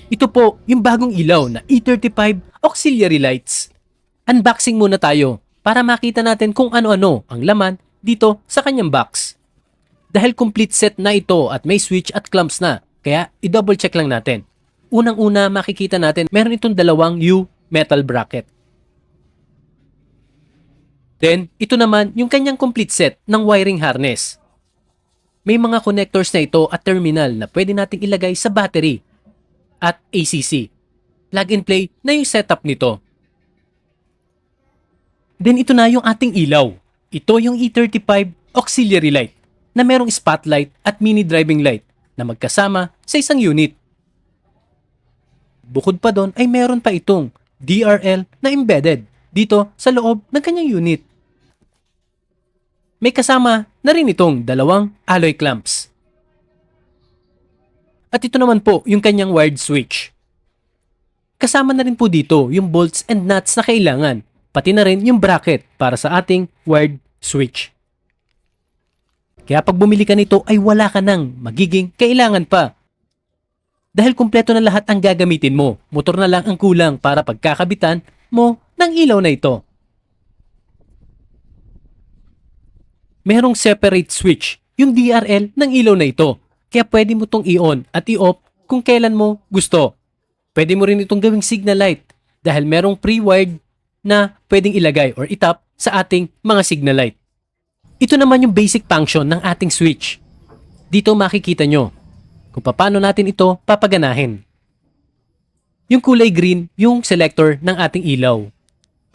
Ito po yung bagong ilaw na E35 auxiliary lights. Unboxing muna tayo para makita natin kung ano-ano ang laman dito sa kanyang box. Dahil complete set na ito at may switch at clamps na, kaya i-double check lang natin. Unang-una makikita natin meron itong dalawang U metal bracket. Then, ito naman yung kanyang complete set ng wiring harness. May mga connectors na ito at terminal na pwede nating ilagay sa battery at ACC. Plug and play na yung setup nito. Then ito na yung ating ilaw. Ito yung E35 auxiliary light na merong spotlight at mini driving light na magkasama sa isang unit. Bukod pa doon ay meron pa itong DRL na embedded dito sa loob ng kanyang unit. May kasama na rin itong dalawang alloy clamps. At ito naman po yung kanyang wired switch. Kasama na rin po dito yung bolts and nuts na kailangan, pati na rin yung bracket para sa ating wired switch. Kaya pag bumili ka nito ay wala ka nang magiging kailangan pa. Dahil kumpleto na lahat ang gagamitin mo, motor na lang ang kulang para pagkakabitan mo ng ilaw na ito. Merong separate switch, yung DRL ng ilaw na ito. Kaya pwede mo itong i-on at i-off kung kailan mo gusto. Pwede mo rin itong gawing signal light dahil merong pre-wired na pwedeng ilagay or itap sa ating mga signal light. Ito naman yung basic function ng ating switch. Dito makikita nyo kung paano natin ito papaganahin. Yung kulay green, yung selector ng ating ilaw.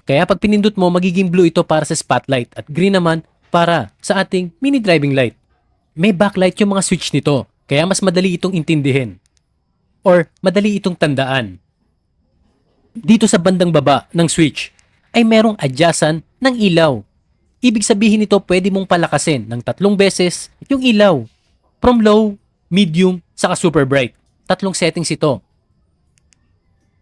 Kaya pag pinindot mo, magiging blue ito para sa spotlight at green naman para sa ating mini driving light. May backlight yung mga switch nito, kaya mas madali itong intindihin or madali itong tandaan. Dito sa bandang baba ng switch ay merong adjustan ng ilaw. Ibig sabihin nito pwede mong palakasin ng 3 beses yung ilaw. From low, medium, saka super bright. 3 settings ito.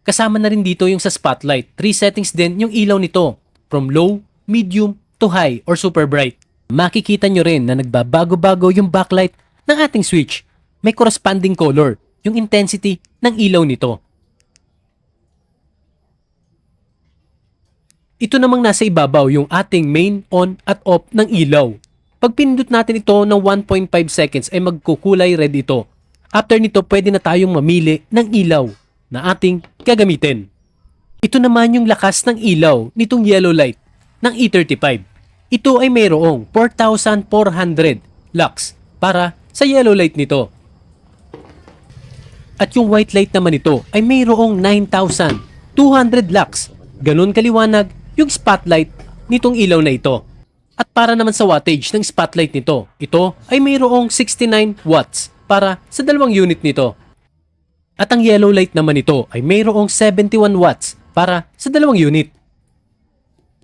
Kasama na rin dito yung sa spotlight. 3 settings din yung ilaw nito. From low, medium, to high or super bright. Makikita nyo rin na nagbabago-bago yung backlight ng ating switch. May corresponding color, yung intensity ng ilaw nito. Ito namang nasa ibabaw yung ating main on at off ng ilaw. Pag pinindot natin ito ng 1.5 seconds ay magkukulay red ito. After nito pwede na tayong mamili ng ilaw na ating gagamitin. Ito naman yung lakas ng ilaw nitong yellow light ng E35. Ito ay mayroong 4,400 lux para sa yellow light nito. At yung white light naman ito ay mayroong 9,200 lux. Ganun kaliwanag yung spotlight nitong ilaw na ito. At para naman sa wattage ng spotlight nito, ito ay mayroong 69 watts para sa dalawang unit nito. At ang yellow light naman ito ay mayroong 71 watts para sa dalawang unit.